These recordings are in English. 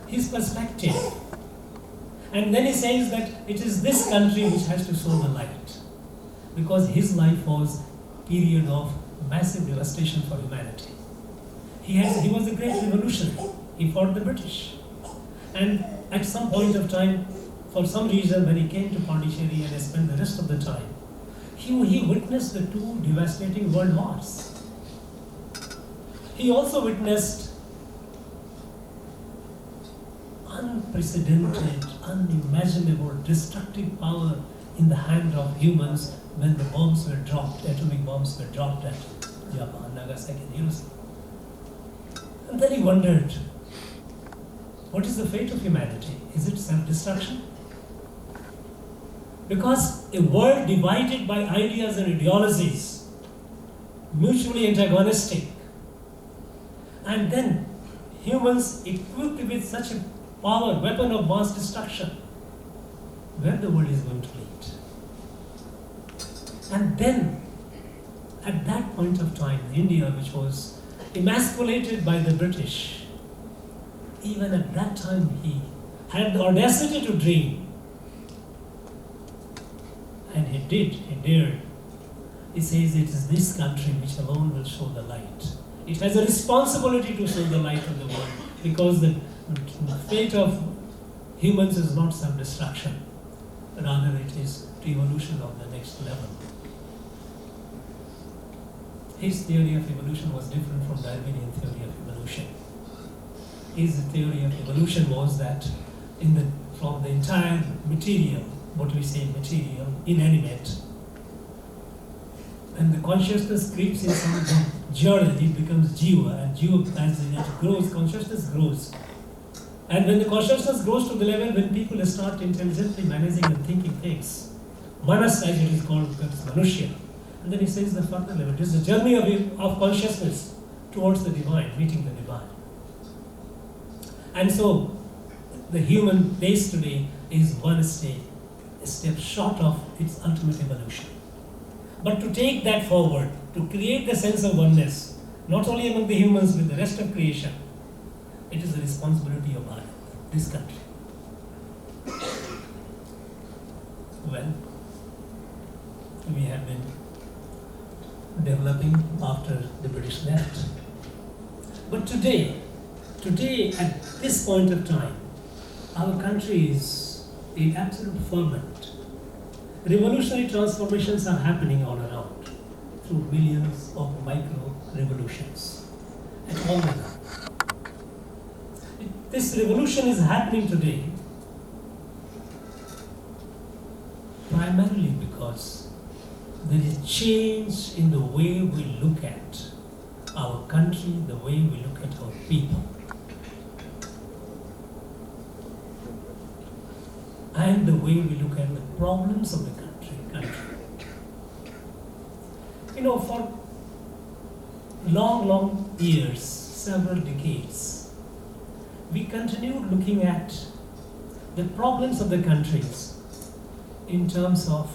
his perspective. And then he says that it is this country which has to show the light. Because his life was a period of massive devastation for humanity. He was a great revolutionary. He fought the British. And at some point of time, for some reason, when he came to Pondicherry and spent the rest of the time, he witnessed the two devastating world wars. He also witnessed unprecedented, unimaginable, destructive power in the hand of humans when the bombs were dropped, atomic bombs were dropped at Japan, Nagasaki, and Hiroshima. And then he wondered, what is the fate of humanity? Is it self-destruction? Because a world divided by ideas and ideologies, mutually antagonistic, and then humans equipped with such a power, weapon of mass destruction, where the world is going to lead. And then, at that point of time, India, which was emasculated by the British, even at that time he had the audacity to dream. And he dared. He says it is this country which alone will show the light. It has a responsibility to show the light of the world, because the fate of humans is not self-destruction, rather it is evolution of the next level. His theory of evolution was different from Darwinian theory of evolution. His theory of evolution was that from the entire material, what we say material, inanimate, when the consciousness creeps in some journey, it becomes jiva, and jiva, as it grows, consciousness grows. And when the consciousness grows to the level when people start intelligently managing and thinking things, manas as it is called, becomes manushya. And then he says the further level, it is the journey of consciousness towards the divine, meeting the divine. And so, the human race today is one step short of its ultimate evolution. But to take that forward, to create the sense of oneness, not only among the humans but the rest of creation, it is the responsibility of Bharat, this country. Well, we have been developing after the British left. But today, at this point of time, our country is in absolute ferment. Revolutionary transformations are happening all around through millions of micro revolutions at all levels. This revolution is happening today primarily because there is change in the way we look at our country, the way we look at our people. And the way we look at the problems of the country. For long years, several decades, we continued looking at the problems of the countries in terms of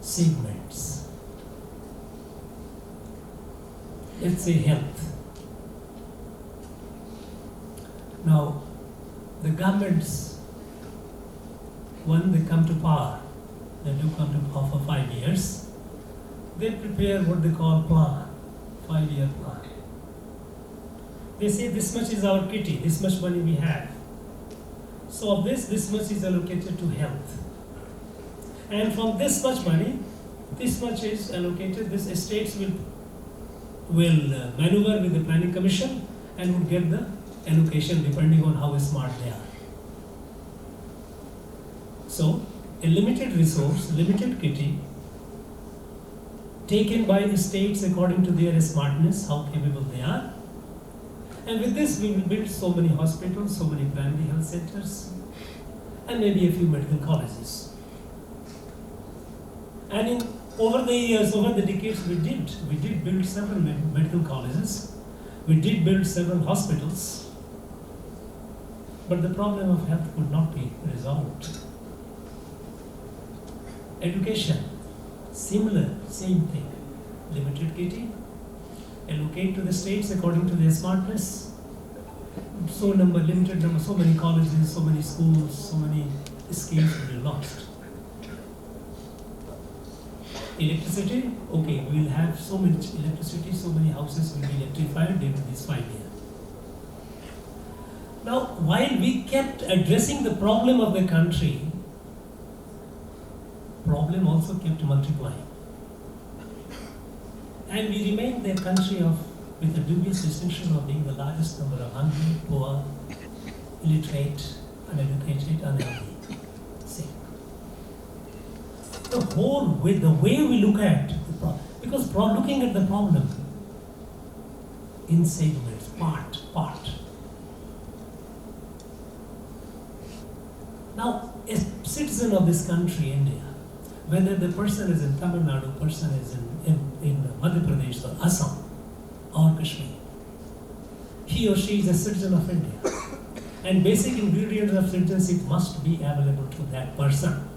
segments. Let's say health. Now, the governments, when they come to power, they do come to power for 5 years, they prepare what they call plan, 5-year plan. They say this much is our kitty, this much money we have. So of this much is allocated to health. And from this much money, this much is allocated, this estates will maneuver with the planning commission and would get the allocation depending on how smart they are. So, a limited resource, limited kitty, taken by the states according to their smartness, how capable they are. And with this, we will build so many hospitals, so many primary health centers, and maybe a few medical colleges. And over the years, over the decades, we did build several medical colleges, we did build several hospitals, but the problem of health could not be resolved. Education, similar, same thing. Limited kitty, allocate to the states according to their smartness, limited number, so many colleges, so many schools, so many skills will be lost. Electricity, okay, we will have so much electricity, so many houses will be electrified during this 5 years. Now, while we kept addressing the problem of the country, problem also kept multiplying. And we remained the country with a dubious distinction of being the largest number of hungry, poor, illiterate, uneducated, unhealthy. See. The way we look at the problem, because looking at the problem in segments, part. Now, a citizen of this country, India, whether the person is in Tamil Nadu, person is in Madhya Pradesh or Assam or Kashmir, he or she is a citizen of India. And basic ingredients of citizenship must be available to that person.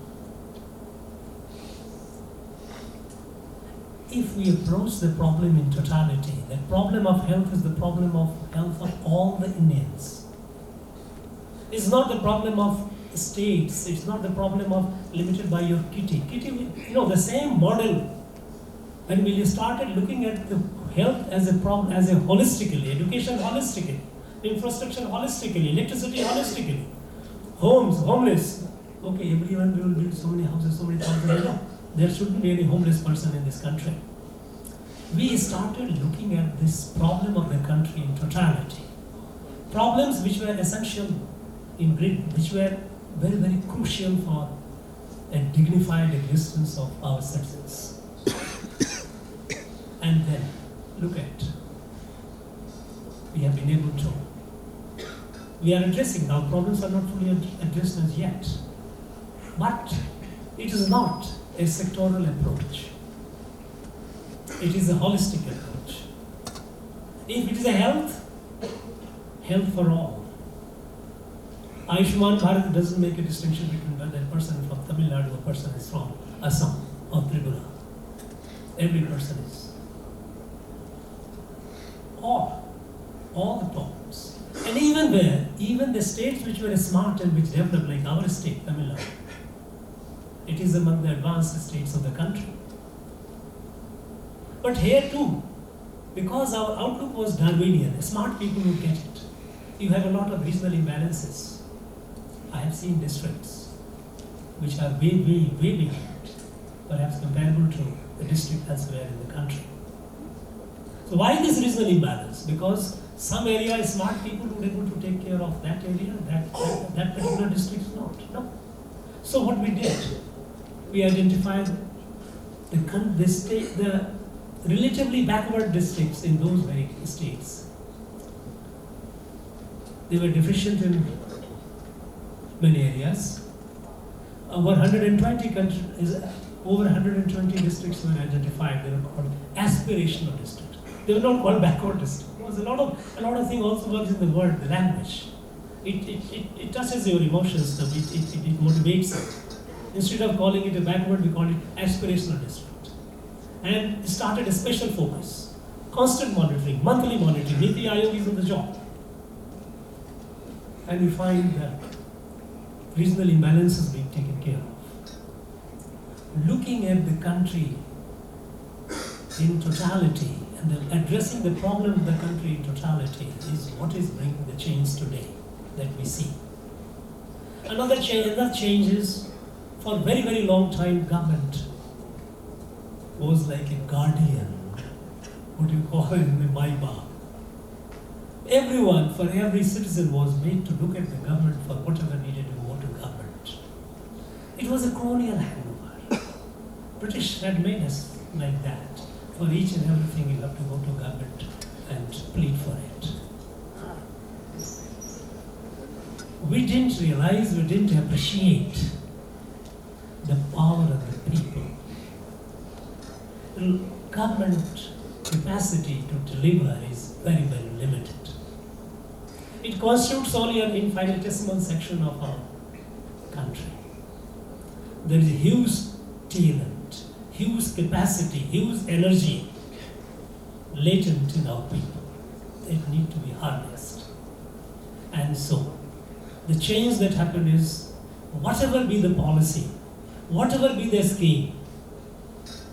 If we approach the problem in totality, the problem of health is the problem of health of all the Indians. It's not the problem of states, it's not the problem of limited by your kitty. The same model. When we started looking at the health as a problem, as a holistically, education holistically, infrastructure holistically, electricity holistically, homes, homeless. Okay, everyone will build so many houses, so many thousands. There shouldn't be any homeless person in this country. We started looking at this problem of the country in totality. Problems which were essential in grid, which were very, very crucial for a dignified existence of our citizens. And then look at, we have been able to, we are addressing, now problems are not fully addressed as yet, but it is not a sectoral approach. It is a holistic approach. If it is a health for all. Ayushman Bharat doesn't make a distinction between whether a person from Tamil Nadu or a person is from Assam or Tripura. Every person is. All the problems. And even the states which were smart and which developed, like our state, Tamil Nadu, it is among the advanced states of the country. But here too, because our outlook was Darwinian, smart people would get it. You have a lot of regional imbalances. I have seen districts which are way behind, perhaps comparable to the district elsewhere in the country. So why this regional imbalance? Because some area smart people would be able to take care of that area, that particular district is not. No. So what we did, we identified the relatively backward districts in those very states. They were deficient in many areas. Over 120 districts were identified. They were called aspirational districts. They were not called backward districts. There was a lot of things also works in the word, the language. It touches your emotions. It motivates it. Instead of calling it a backward, we call it aspirational district. And started a special focus, constant monitoring, monthly monitoring. Niti Aayog is on the job. And we find that regional imbalances being taken care of. Looking at the country in totality and addressing the problem of the country in totality is what is bringing the change today that we see. Another change is, for a very, very long time, government was like a guardian, what do you call it, in the Maiba. Everyone, for every citizen, was made to look at the government for whatever needed to go to government. It was a colonial hangover. British had made us like that. For each and everything you have to go to government and plead for it. We didn't realize, we didn't appreciate the power of the people. The government capacity to deliver is very, very limited. It constitutes only an infinitesimal section of our country. There is huge talent, huge capacity, huge energy latent in our people. They need to be harnessed. And so, the change that happened is, whatever be the policy, whatever be the scheme,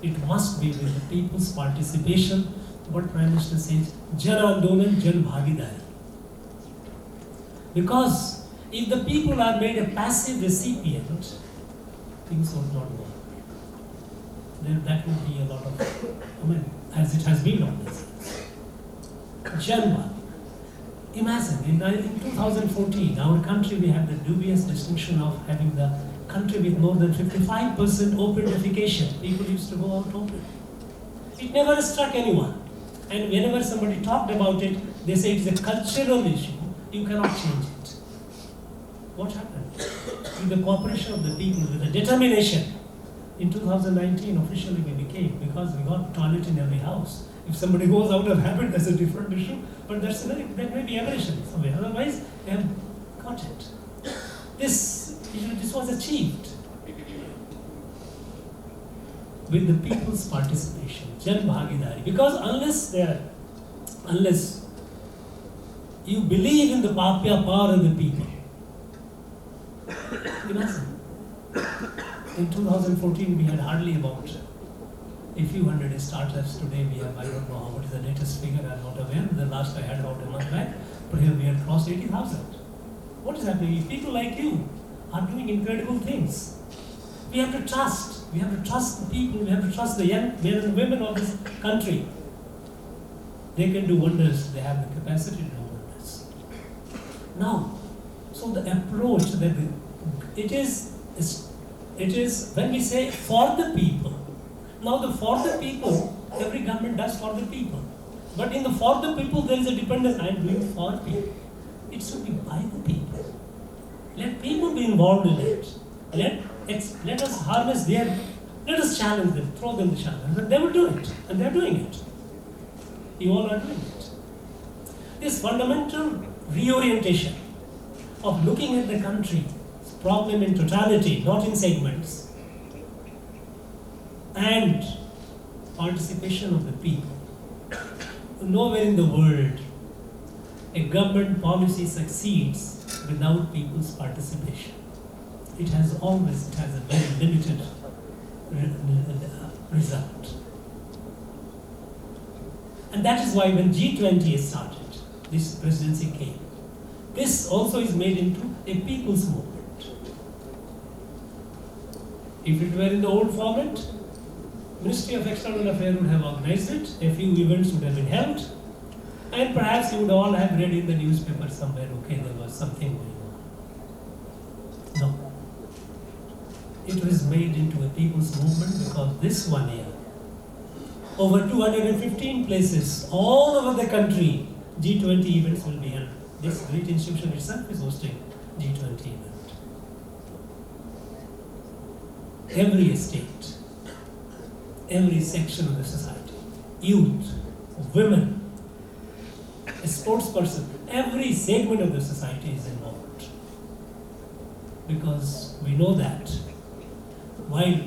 it must be with the people's participation. What Prime Minister says, Jan Andolan, Jan Bhagidari. Because if the people are made a passive recipient, things would not work. Then that would be a lot of, as it has been always. Janma. Imagine, in 2014, our country, we have the dubious distinction of having the country with more than 55% open defecation. People used to go out open. It never struck anyone. And whenever somebody talked about it, they say it is a cultural issue. You cannot change it. What happened? With the cooperation of the people, with the determination, in 2019 officially we became, because we got toilet in every house. If somebody goes out of habit, that's a different issue, but that may be aberration somewhere. Otherwise, they have got it. This was achieved with the people's participation, Jan Bhagidari. Because unless you believe in the power of the people, imagine, in 2014 we had hardly about a few hundred startups. Today we have, I don't know what is the latest figure, I'm not aware. The last I had about a month back, but here we had crossed 80,000. What is happening? People like you are doing incredible things. We have to trust. We have to trust the people. We have to trust the young men and women of this country. They can do wonders. They have the capacity to do wonders. Now, so the approach that it is when we say for the people. Now the for the people, every government does for the people. But in the for the people, there is a dependence. I am doing for people. It should be by the people. Let people be involved in it. Let us harness let us challenge them, throw them the challenge. And they will do it. And they are doing it. You all are doing it. This fundamental reorientation of looking at the country's problem in totality, not in segments, and participation of the people. Nowhere in the world a government policy succeeds without people's participation. It has a very limited result. And that is why when G20 started, this presidency came. This also is made into a people's movement. If it were in the old format, Ministry of External Affairs would have organized it, a few events would have been held, and perhaps you would all have read in the newspaper somewhere, okay, there was something going on. No. It was made into a people's movement because this 1 year, over 215 places all over the country, G20 events will be held. This great institution itself is hosting G20 event. Every estate, every section of the society, youth, women, a sports person, every segment of the society is involved. Because we know that while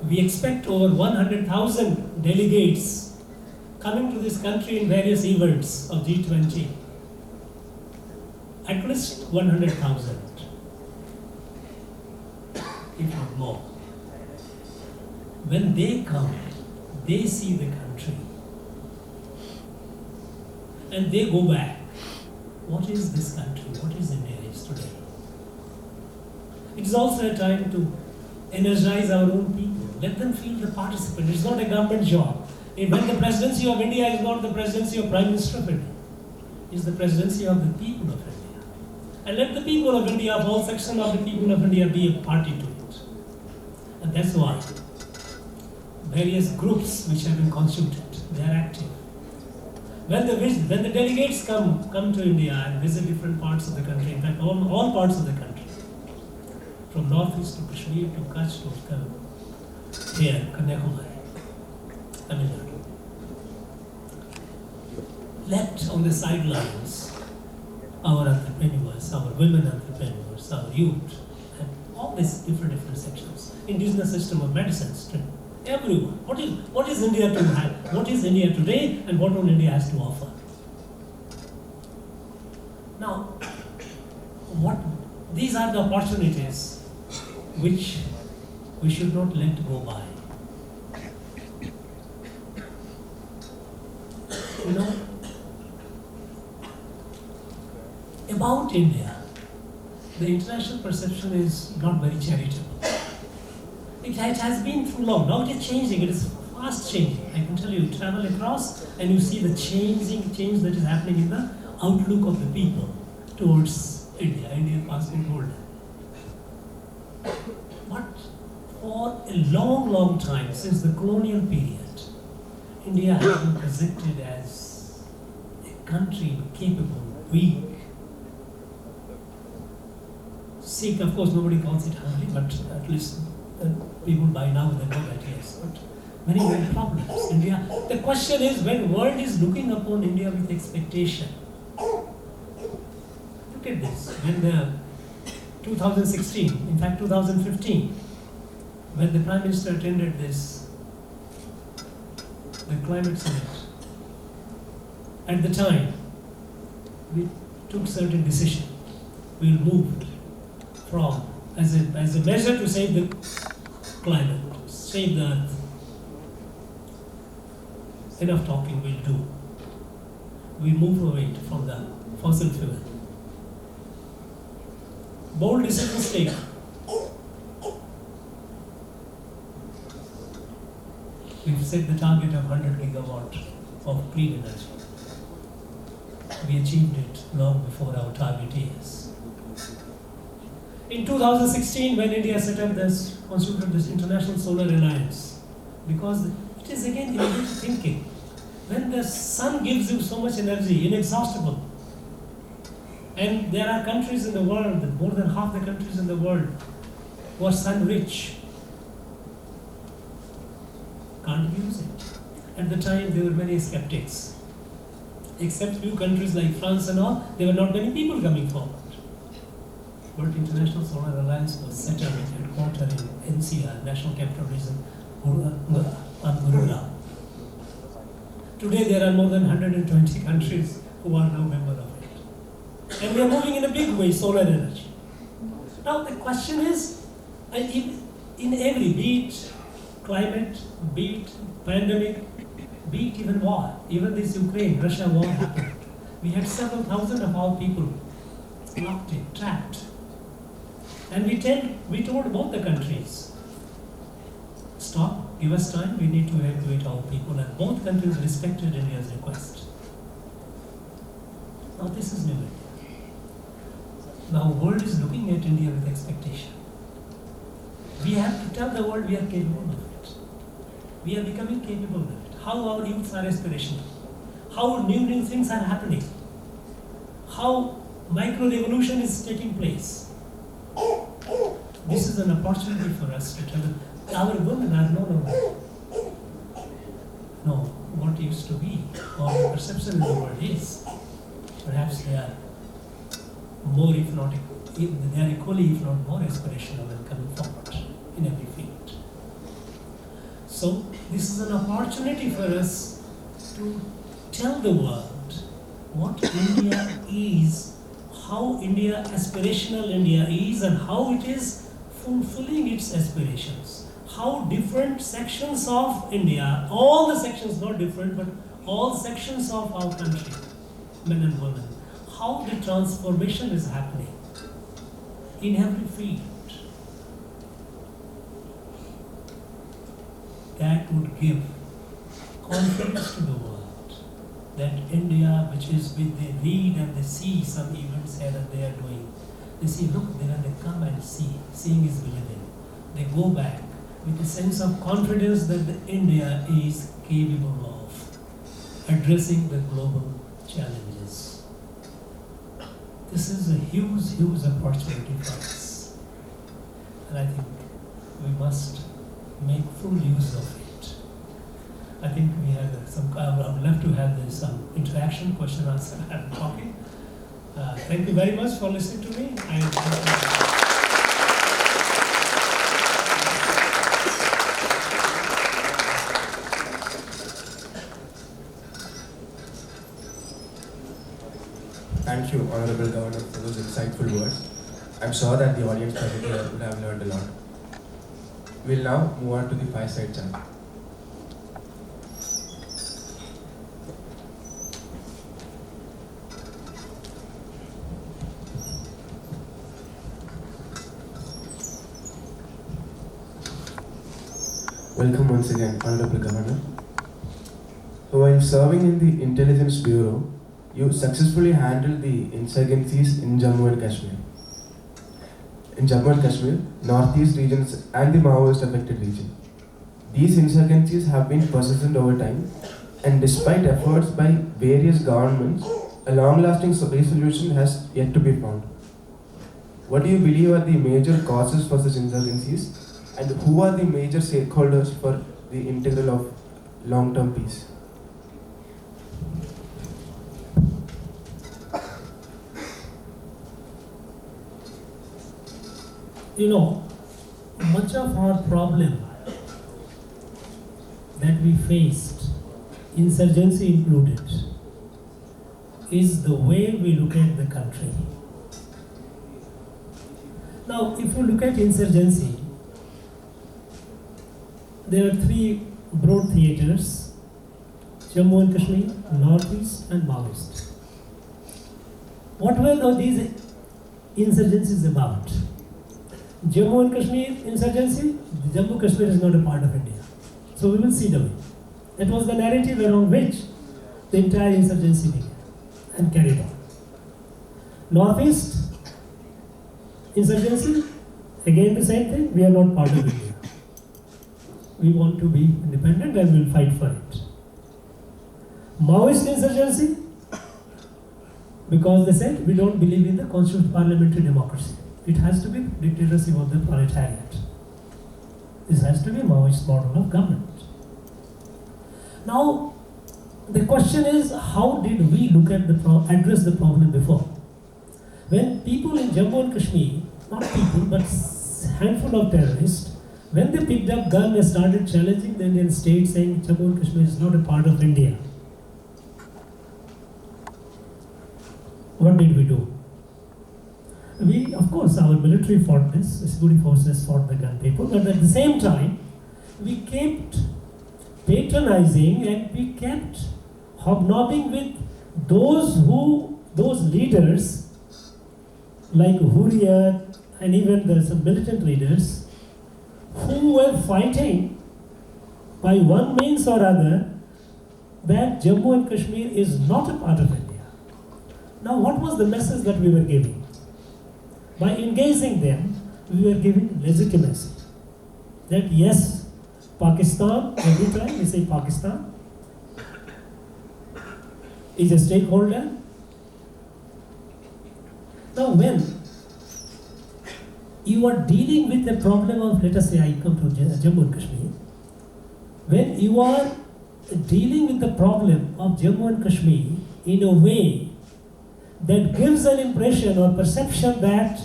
we expect over 100,000 delegates coming to this country in various events of G20, at least 100,000, if not more. When they come, they see the country and they go back. What is this country? What is India is today? It is also a time to energize our own people. Let them feel the participant. It's not a government job. When the presidency of India is not the presidency of Prime Minister of India, it's the presidency of the people of India. And let the people of India, of all sections of the people of India, be a party to it. And that's why various groups which have been constituted, they are active. When the delegates come to India and visit different parts of the country, in fact all parts of the country, from northeast to Kashmir to Kutch to here, Kanyakumari, Tamil Nadu. Let on the sidelines our entrepreneurs, our women entrepreneurs, our youth, and all these different sections, indigenous system of medicine, everyone. What is India to have? What is India today and what all India has to offer? Now, These are the opportunities which we should not let go by. You know, about India, the international perception is not very charitable. It has been through long. Now it is changing. It is fast changing. I can tell you, travel across and you see the change that is happening in the outlook of the people towards India, Indian passport holder. But for a long, long time, since the colonial period, India has been presented as a country capable, weak, sick. Of course, nobody calls it hungry, but at least people by now they know that, yes. But many problems. India. The question is, when world is looking upon India with expectation. Look at this. When the 2016, in fact 2015, when the Prime Minister attended the climate summit, at the time, we took certain decision. We moved from, as a measure to save the climate, save the earth. Enough talking, we'll do. We move away from the fossil fuel. Bold decisions taken. We've set the target of 100 gigawatt of clean energy. We achieved it long before our target is. In 2016, when India constituted this International Solar Alliance, because it is again innovative thinking. When the sun gives you so much energy, inexhaustible, and there are countries in the world, more than half the countries in the world, who are sun-rich, can't use it. At the time, there were many skeptics. Except few countries like France and all, there were not many people coming forward. But International Solar Alliance was set up with headquarters in NCR, National Capital Region, Gurgaon. Today there are more than 120 countries who are now members of it. And we are moving in a big way, solar energy. Now the question is, in every, be it climate, be it pandemic, be it even war, even this Ukraine-Russia war happened. We had several thousand of our people locked in, trapped. And we told both the countries, stop, give us time, we need to evacuate our people, and both countries respected India's request. Now this is new India. Now the world is looking at India with expectation. We have to tell the world we are capable of it. We are becoming capable of it. How our youths are aspirational. How new things are happening. How micro-revolution is taking place. This is an opportunity for us to tell them, our women are no, what used to be, or the perception in the world is. Perhaps they are more, if not, they are equally, if not more aspirational and coming forward in every field. So, this is an opportunity for us to tell the world what India is, how India, aspirational India is, and how it is fulfilling its aspirations. How different sections of India, all the sections, not different, but all sections of our country, men and women, how the transformation is happening in every field. That would give confidence to the world that India, which is with they read and they see some events here that they are doing. They see, look, they come and see. Seeing is believing. They go back with a sense of confidence that India is capable of addressing the global challenges. This is a huge, huge opportunity for us. And I think we must make full use of it. I think we have I would love to have some interaction, question, answer, and talking. Thank you very much for listening to me. Thank you, Honorable Governor, for those insightful wonderful words. I'm sure that the audience present here would have learned a lot. We'll now move on to the fireside chat. Welcome once again, Hon'ble Governor. So while serving in the Intelligence Bureau, you successfully handled the insurgencies in Jammu and Kashmir. In Jammu and Kashmir, northeast regions and the Maoist affected region. These insurgencies have been persistent over time, and despite efforts by various governments, a long-lasting resolution has yet to be found. What do you believe are the major causes for such insurgencies, and who are the major stakeholders for the integral of long-term peace? You know, much of our problem that we faced, insurgency included, is the way we look at the country. Now, if you look at insurgency, there are three broad theatres: Jammu and Kashmir, Northeast and Maoist. What were these insurgencies about? Jammu and Kashmir insurgency, Jammu Kashmir is not a part of India. So we will see the way. That was the narrative around which the entire insurgency began and carried on. Northeast insurgency, again the same thing, we are not part of India. We want to be independent and we will fight for it. Maoist insurgency, because they said we don't believe in the constitutional parliamentary democracy. It has to be dictatorship of the proletariat. This has to be Maoist model of government. Now, the question is, how did we look at address the problem before? When people in Jammu and Kashmir, not people, but handful of terrorists, when they picked up gun and started challenging the Indian state, saying Jammu and Kashmir is not a part of India, what did we do? We, of course, our military fought this, security forces fought the gun people, but at the same time, we kept patronizing and we kept hobnobbing with those leaders like Hurriyat and even some militant leaders who were fighting by one means or other that Jammu and Kashmir is not a part of India. Now, what was the message that we were giving? By engaging them, we were giving legitimacy. That yes, Pakistan, every time we say Pakistan, is a stakeholder. Now when you are dealing with the problem of, let us say I come to Jammu and Kashmir, when you are dealing with the problem of Jammu and Kashmir in a way that gives an impression or perception that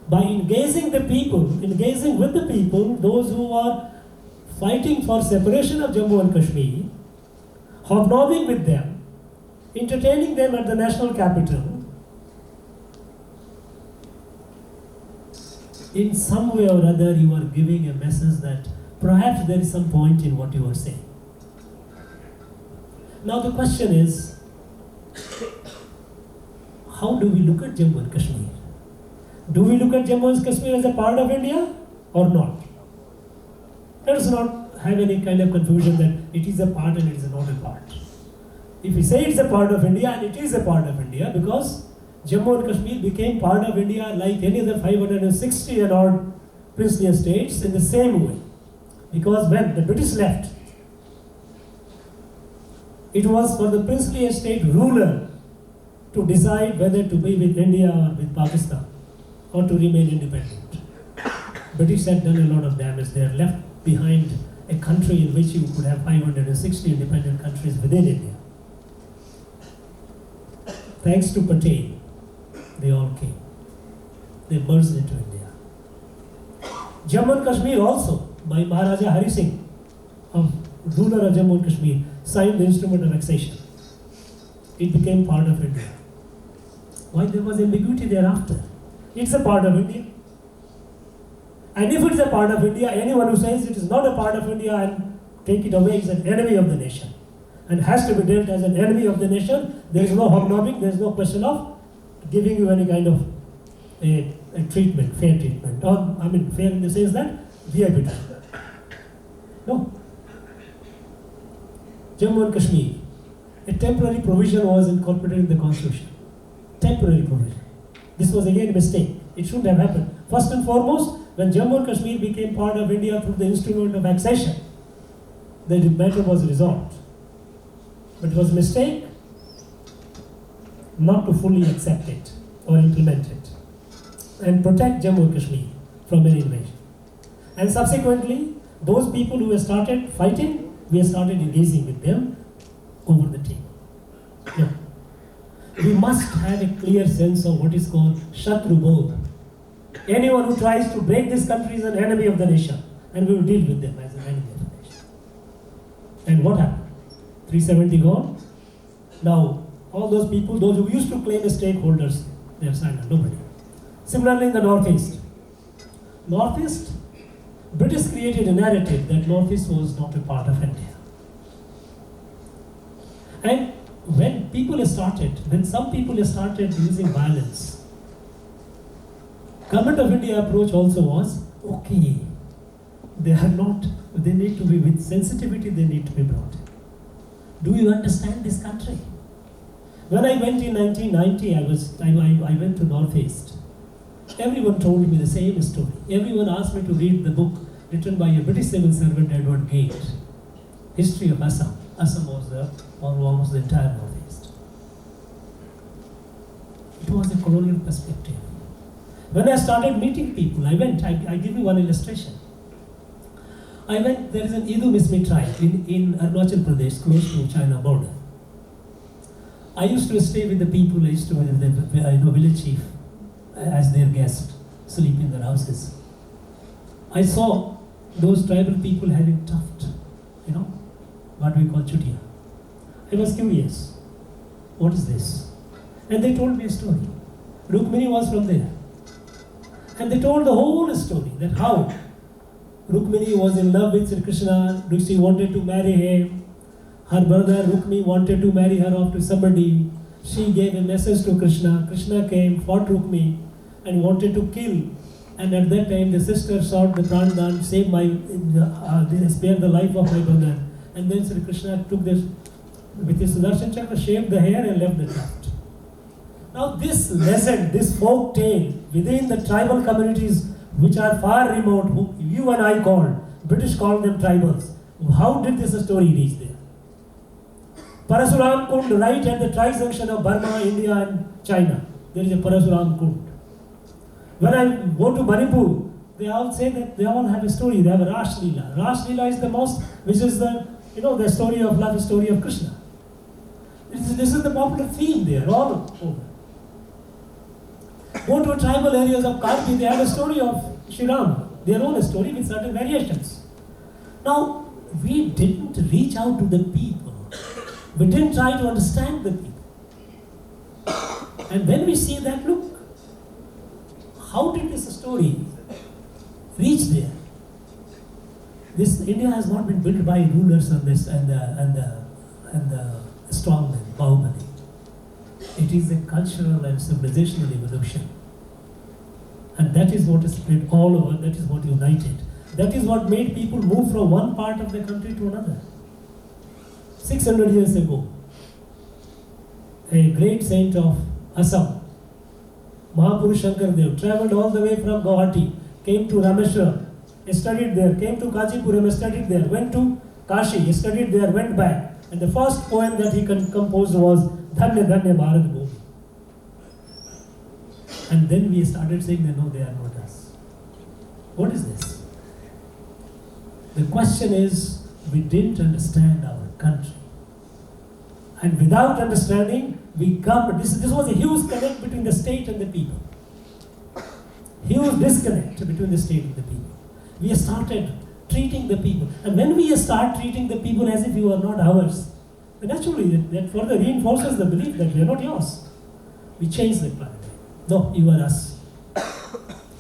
by engaging with the people, those who are fighting for separation of Jammu and Kashmir, hobnobbing with them, entertaining them at the national capital, in some way or other you are giving a message that perhaps there is some point in what you are saying. Now the question is, how do we look at Jammu and Kashmir? Do we look at Jammu and Kashmir as a part of India or not? Let us not have any kind of confusion that it is a part and it is not a part. If we say it's a part of India, and it is a part of India because Jammu and Kashmir became part of India like any other 560 and odd princely states in the same way. Because when the British left, it was for the princely estate ruler to decide whether to be with India or with Pakistan, or to remain independent. British had done a lot of damage. They had left behind a country in which you could have 560 independent countries within India. Thanks to Patel, they all came. They merged into India. Jammu and Kashmir also, by Maharaja Hari Singh, ruler of Jammu and Kashmir, signed the instrument of annexation. It became part of India. Why there was ambiguity thereafter? It's a part of India. And if it's a part of India, anyone who says it is not a part of India and take it away is an enemy of the nation. And has to be dealt as an enemy of the nation. There is no hobnobbing, there is no question of giving you any kind of a treatment, fair treatment. Or, fair in the sense that VIP treatment. No. Jammu and Kashmir, a temporary provision was incorporated in the constitution. Temporary provision. This was again a mistake. It shouldn't have happened. First and foremost, when Jammu and Kashmir became part of India through the instrument of accession, the matter was resolved. But it was a mistake not to fully accept it or implement it and protect Jammu and Kashmir from any invasion. And subsequently, those people who have started fighting, we have started engaging with them over the table. No. We must have a clear sense of what is called Shatru Bodh. Anyone who tries to break this country is an enemy of the nation, and we will deal with them as an enemy of the nation. And what happened? 370 gone. Now, all those people, those who used to claim as stakeholders, they have signed up. Nobody. Similarly, in the Northeast. Northeast, British created a narrative that Northeast was not a part of India. And when some people started using violence, Government of India approach also was, okay, they need to be with sensitivity, they need to be brought in. Do you understand this country? When I went in 1990, I went to Northeast. Everyone told me the same story. Everyone asked me to read the book written by a British civil servant, Edward Gate, History of Assam. Assam was almost the entire Northeast. It was a colonial perspective. When I started meeting people, I give you one illustration. There is an Idu Mismi tribe in Arunachal Pradesh, close to China border. I used to stay with the people, I used to be the village chief as their guest, sleep in their houses. I saw those tribal people having tuft, what we call chutia. I was curious, what is this? And they told me a story. Rukmini was from there. And they told the whole story, that how Rukmini was in love with Sri Krishna, she wanted to marry him. Her brother Rukmini wanted to marry her off to somebody. She gave a message to Krishna. Krishna came, fought Rukmini and wanted to kill. And at that time the sister sought the prandan, spare the life of my brother. And then Sri Krishna took this, with his Sudarshan Chakra, shaved the hair and left the tuft. Now this legend, this folk tale within the tribal communities which are far remote, who you and I called, British called them tribals. How did this story reach there? Parasuram Kund, right at the tri-junction of Burma, India and China, there is a Parasuram Kund. When I go to Manipur, they all say that they all have a story. They have a Rash Leela. Rash Leela is the most, which is the story of love, story of Krishna. This is the popular theme there, all over. Go to tribal areas of Karpi, they have a story of Shri Ram, their own story with certain variations. Now, we didn't reach out to the people. We didn't try to understand the people. And when we see that, look, how did this story reach there? This India has not been built by rulers and the strongmen, Bahubali. It is a cultural and civilizational evolution. And that is what is spread all over, that is what united. That is what made people move from one part of the country to another. 600 years ago, a great saint of Assam, Mahapurush Shankardev, traveled all the way from Guwahati, came to Rameshwaram, studied there, came to Kanchipuram, studied there, went to Kashi, studied there, went back. And the first poem that he composed was Dhanya Dhanya Bharat Bhumi. And then we started saying that no, they are not us. What is this? The question is, we didn't understand our country. And without understanding, this was a huge connect between the state and the people. Huge disconnect between the state and the people. We started treating the people. And when we start treating the people as if you are not ours, naturally that further reinforces the belief that we are not yours. We change the paradigm. No, you are us.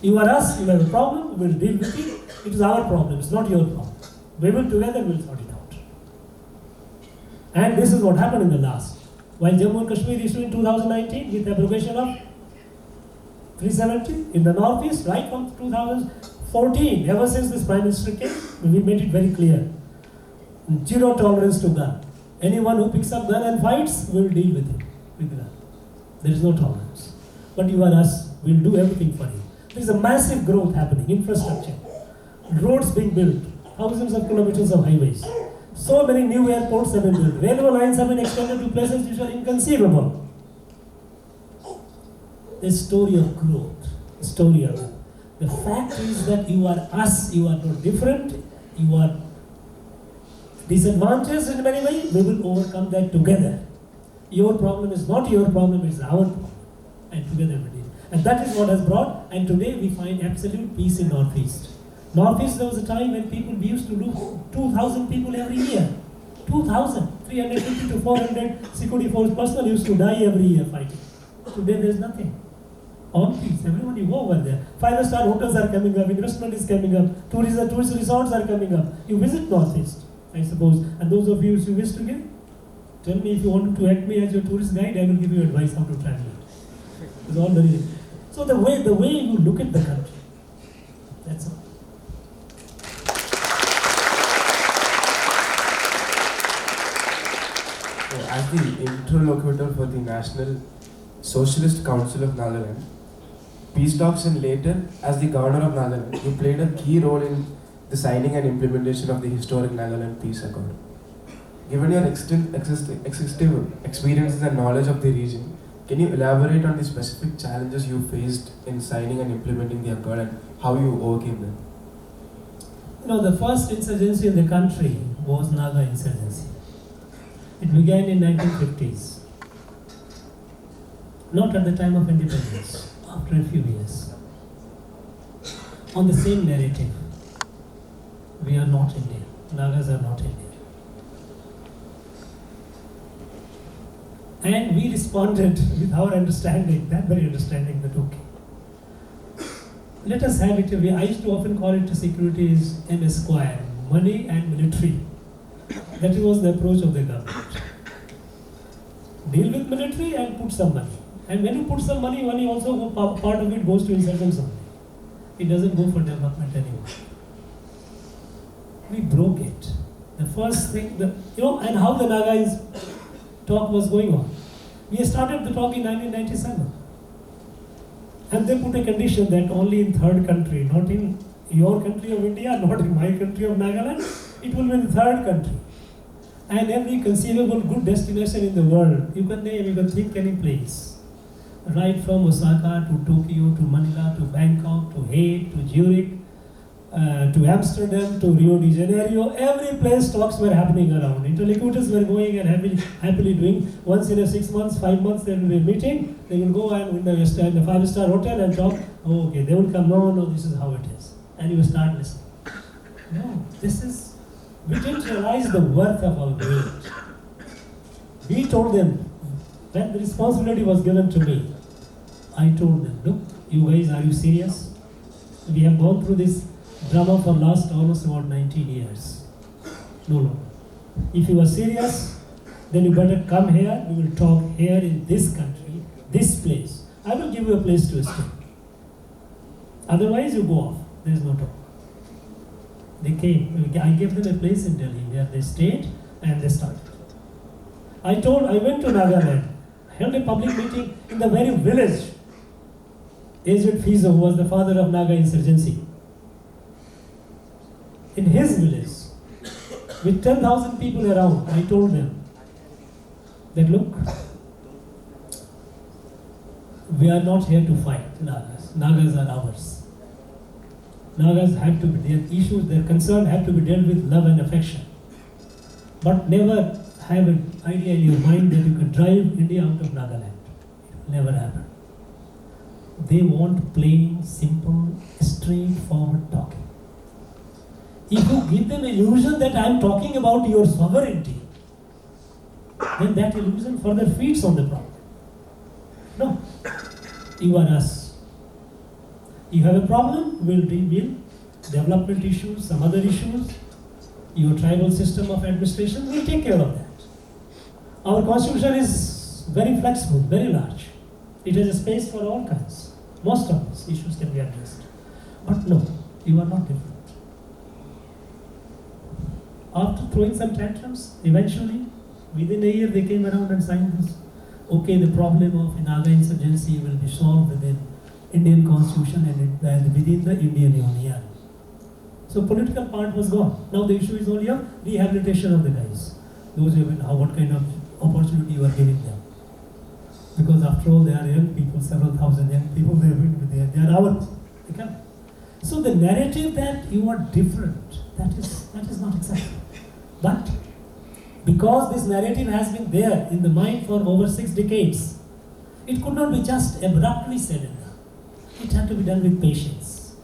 You are us, you have a problem, we will deal with it. It is our problem, it's not your problem. We will together, we will sort it out. And this is what happened in the last. While Jammu and Kashmir issued in 2019 with abrogation of 370 in the northeast, right from 2014, ever since this Prime Minister came, we made it very clear. Zero tolerance to gun. Anyone who picks up gun and fights, we will deal with him with gun. There is no tolerance. But you are us, we will do everything for you. There is a massive growth happening, infrastructure, roads being built, thousands of kilometers of highways. So many new airports have been built. Railway lines have been extended to places which are inconceivable. The story of growth, the story of it. The fact is that you are us, you are not different, you are disadvantaged in many ways, we will overcome that together. Your problem is not your problem, it's our problem. And together we deal. And that is what has brought, and today we find absolute peace in Northeast. Northeast, there was a time when we used to lose 2,000 people every year. 2,000, 350 to 400 security force personnel used to die every year fighting. Today there is nothing. All peace, everyone you go over there. 5-star hotels are coming up, investment is coming up, tourist resorts are coming up. You visit Northeast, I suppose. And those of you who wish to give, tell me if you want to act me as your tourist guide, I will give you advice how to travel. It's all very. So the way you look at the country, that's all. As the interlocutor for the National Socialist Council of Nagaland, peace talks, and later as the Governor of Nagaland, you played a key role in the signing and implementation of the historic Nagaland Peace Accord. Given your extensive experiences and knowledge of the region, can you elaborate on the specific challenges you faced in signing and implementing the accord and how you overcame them? The first insurgency in the country was Naga insurgency. It began in 1950s. Not at the time of independence, after a few years. On the same narrative, we are not Indian, Nagas are not Indian. And we responded with our understanding, that very understanding that okay, let us have it. I used to often call it security is M square, money and military. That was the approach of the government. Deal with military and put some money. And when you put some money also part of it goes to insurgents only. It doesn't go for development anymore. We broke it. The first thing, and how the Nagais talk was going on. We started the talk in 1997. And they put a condition that only in third country, not in your country of India, not in my country of Nagaland, it will be in third country. And every conceivable good destination in the world, you can think any place. Right from Osaka to Tokyo to Manila to Bangkok to Hague to Zurich to Amsterdam to Rio de Janeiro, every place talks were happening around. Interlocutors were going and happily doing. Once in a 6 months, 5 months, there will be a meeting. They will go and in the 5-star hotel and talk. Oh, okay, they will come. No, this is how it is. And you will start listening. No, we didn't realize the worth of our weight. We told them, when the responsibility was given to me, I told them, look, you guys, are you serious? We have gone through this drama for last almost about 19 years. No. If you are serious, then you better come here. We will talk here in this country, this place. I will give you a place to stay. Otherwise, you go off. There is no talk. They came. I gave them a place in Delhi where they stayed and they started. I went to Nagaland, held a public meeting in the very village. Aged Fizo, who was the father of Naga insurgency, in his village, with 10,000 people around, I told them that look, we are not here to fight Nagas. Nagas are ours. Nagas have to be, their issues, their concerns have to be dealt with love and affection. But never have an idea in your mind that you can drive India out of Nagaland. It will never happen. They want plain, simple, straightforward talking. If you give them illusion that I am talking about your sovereignty, then that illusion further feeds on the problem. No, you are us. You have a problem, we'll deal with development issues, some other issues, your tribal system of administration, we'll take care of that. Our constitution is very flexible, very large. It has a space for all kinds. Most of these issues can be addressed. But no, you are not different. After throwing some tantrums, eventually, within a year, they came around and signed this. Okay, the problem of Naga insurgency will be solved within Indian constitution and within the Indian Union. So political part was gone. Now the issue is only of rehabilitation of the guys. Those who what kind of opportunity you are giving them. Because after all, they are young people, several thousand young people, they are ours. So the narrative that you are different, that is not acceptable. But because this narrative has been there in the mind for over 6 decades, it could not be just abruptly said and done. It had to be done with patience.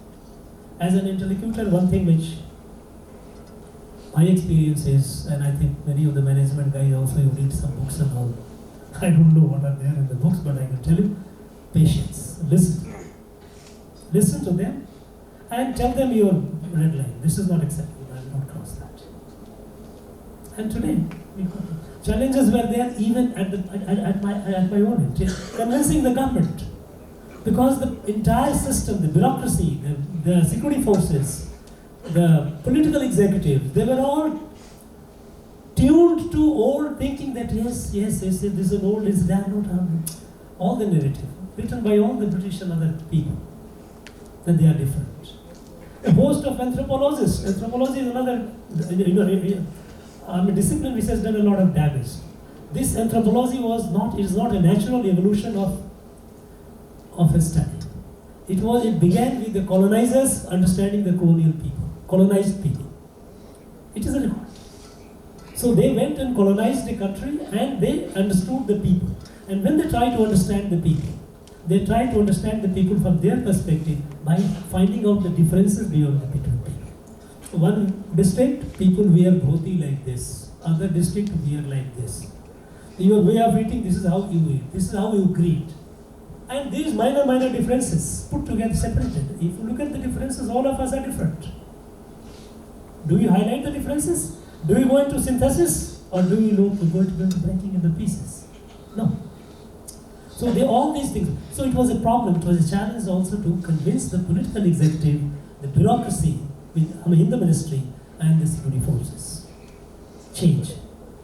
As an interlocutor, one thing which my experience is, and I think many of the management guys also read some books and all. I don't know what are there in the books, but I can tell you, patience. Listen. Listen to them and tell them your red line. This is not acceptable. I will not cross that. And today, challenges were there even at my own end, convincing the government. Because the entire system, the bureaucracy, the security forces, the political executives, they were all tuned to old thinking that yes, this is an old, is that not all the narrative, written by all the British and other people, that they are different. A host of anthropologists. Anthropology is another discipline which has done a lot of damage. This anthropology is not a natural evolution of a study. It began with the colonizers understanding the colonized people. It is a record. So they went and colonized the country and they understood the people. And when they try to understand the people, they try to understand the people from their perspective by finding out the differences between people. One district, people wear dhoti like this. Other district wear like this. Your way of eating, this is how you eat. This is how you greet. And these minor differences put together, separated. If you look at the differences, all of us are different. Do you highlight the differences? Do you go into synthesis? Or do you go into breaking into pieces? No. So all these things. So it was a problem, it was a challenge also to convince the political executive, the bureaucracy in the ministry and the security forces. Change.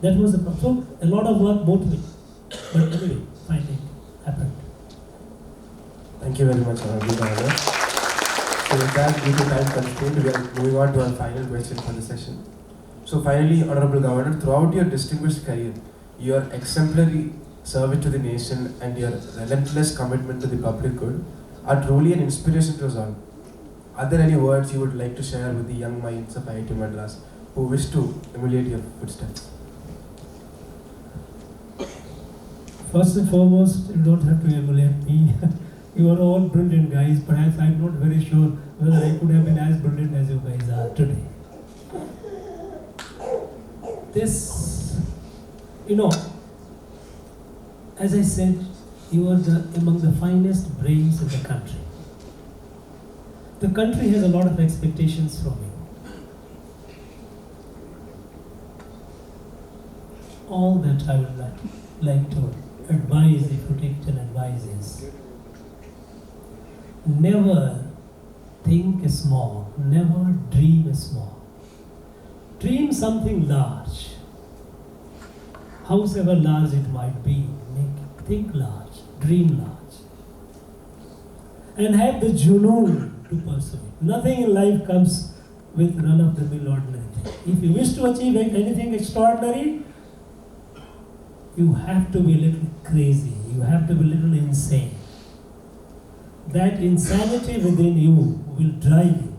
That was the problem. So a lot of work both ways. But anyway, finally happened. Thank you very much, Hon'ble Governor. So with that, due to time constraint, we are moving on to our final question for the session. So finally, Hon'ble Governor, throughout your distinguished career, your exemplary service to the nation and your relentless commitment to the public good are truly an inspiration to us all. Are there any words you would like to share with the young minds of IIT Madras who wish to emulate your footsteps? First and foremost, you don't have to emulate me. You are all brilliant guys. Perhaps I'm not very sure whether I could have been as brilliant as you guys are today. This, as I said, you are among the finest brains in the country. The country has a lot of expectations from you. All that I would like to advise, if you take an advice, is never think small, never dream small. Dream something large. However large it might be, think large, dream large. And have the junoon to pursue it. Nothing in life comes with run-of-the-mill ordinary thing. If you wish to achieve anything extraordinary, you have to be a little crazy, you have to be a little insane. That insanity within you will drive you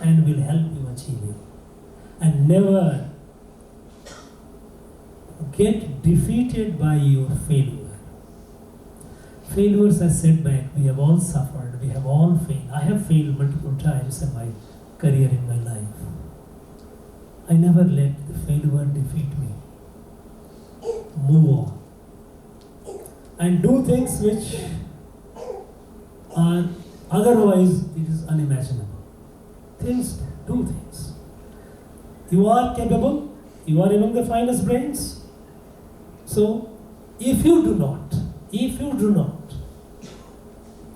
and will help you achieve it. And never get defeated by your failure. Failures are setback. We have all suffered. We have all failed. I have failed multiple times in my career, in my life. I never let the failure defeat me. Move on. And do things which are Otherwise, it is unimaginable. Things, do things. You are capable, you are among the finest brains. So, if you do not,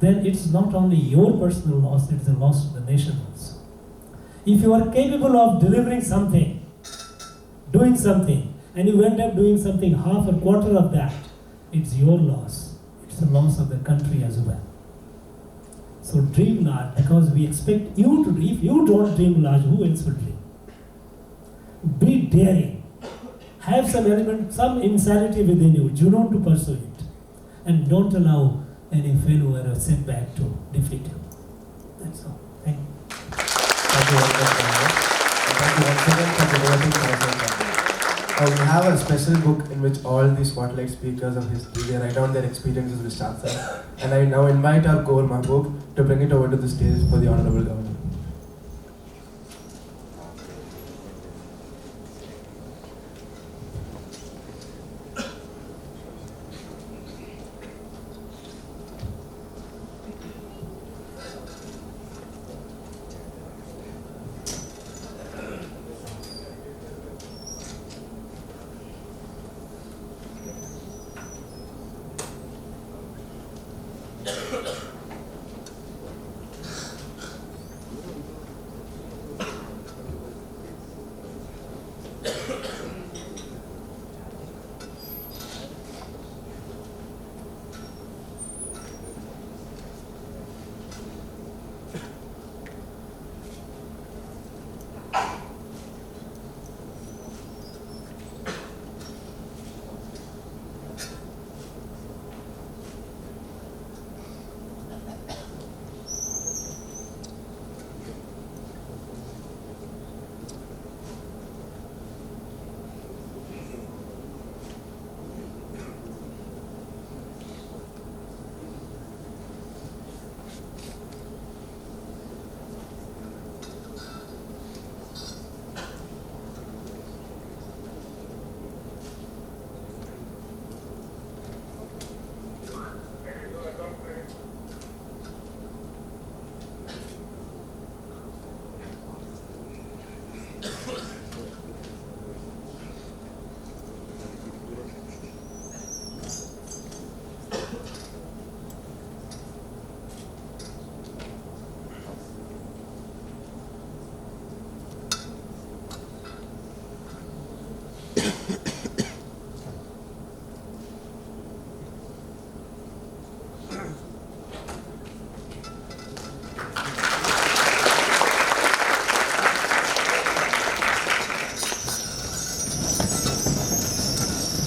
then it's not only your personal loss, it's a loss to the nation also. If you are capable of delivering something, doing something, and you end up doing something half or quarter of that, it's your loss. It's the loss of the country as well. So dream large, because we expect you to dream. If you don't dream large, who else will dream? Be daring. Have some element, some insanity within you, juno to pursue it. And don't allow any failure or setback to defeat you. That's all. Thank you. Thank you very much, Governor. Thank you once again for devoting yourself. We have a special book in which all the spotlight speakers of history, they write down their experiences with Shastra. And I now invite our core Mahbub to bring it over to the stage for the Honorable Governor.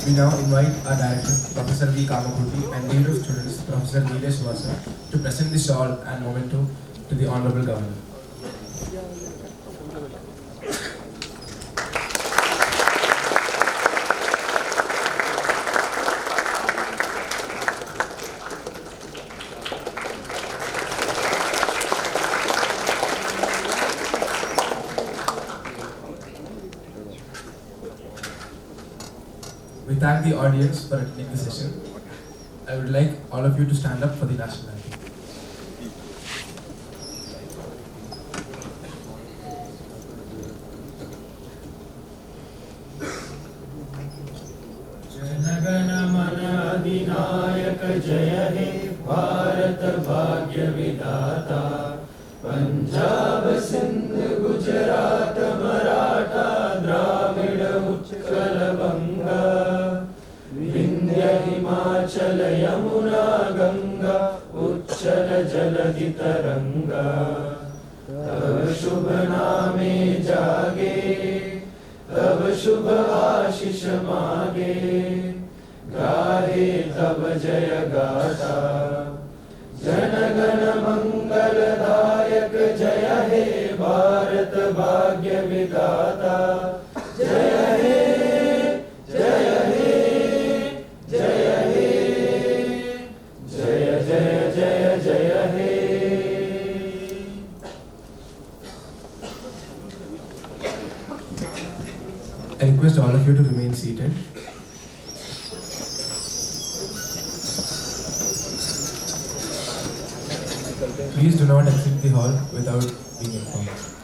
We now invite our director, Professor V. Kamakurti, and Dean of Students, Professor Nilesh Vasa, to present the shawl and memento to the Honorable Governor. We thank the audience for attending the session. I would like all of you to stand up for the national anthem. Janagana mana adinayak jaya he Bharat bhagya vidata Punjab Sindh Gujarat Maratha Dravida Utkal Banga Vindhya Himachal Yamuna Ganga Uchchal Jaladi Taranga Tab Shubh Name Jage Tab Shubh Ashish Mage Gahe Tab Jaya Gata Janagana Mangal Dayak Jaya He Bharat Bhagya Vidata Jaya He Jaya He Jaya He Jaya Jaya Jaya Jaya He. I request all of you to remain seated. please do not exit the hall without being informed.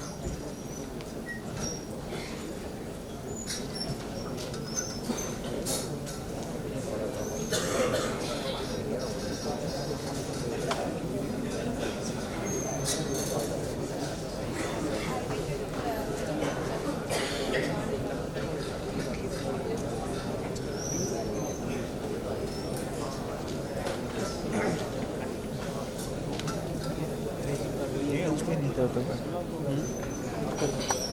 ये उसमें नहीं था